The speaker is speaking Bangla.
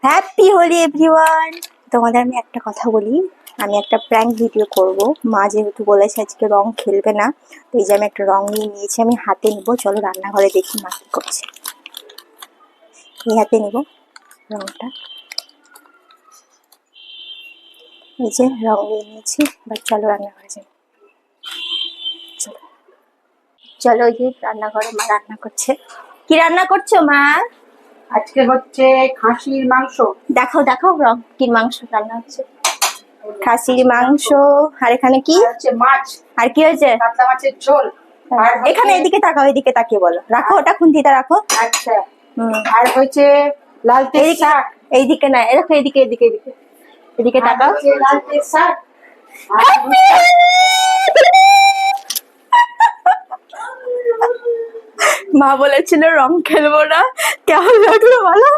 Happy Holi everyone. তোমাদের আমি একটা কথা বলি, আমি একটা প্র্যাঙ্ক ভিডিও করব। মা যেহেতু বলেছে আজকে রং খেলবে না, তো এই যে আমি একটা রং নিয়ে নিয়েছি, আমি হাতে নিব। চলো রান্নাঘরে দেখি মা কি করছে। এই হাতে নিব রংটা, এই যে রং নিয়ে নিয়েছি। এবার চলো রান্নাঘরে যাই। চলো চলো, ওই যে রান্নাঘরে মা রান্না করছে। কি রান্না করছো মা? আজকে হচ্ছে খাসির মাংস। দেখো দেখো রং কি মাংস রান্না হচ্ছে। খাসির মাংস। আর এখানে কি হচ্ছে মাছ, আর কি হয়েছে? কাতলা মাছের ঝোল। আর এখানে এদিকে তাকাও, এদিকে তাকিয়ে বলো। রাখো ওটা, খুন্তিটা রাখো। আচ্ছা, আর হচ্ছে লাল তেল শাক। এইদিকে না, এরকম এদিকে এদিকে এদিকে এদিকে তাকাও। লাল তেল শাক। মা বলেছিল রং খেলবো না, কেমন লাগলো বলো?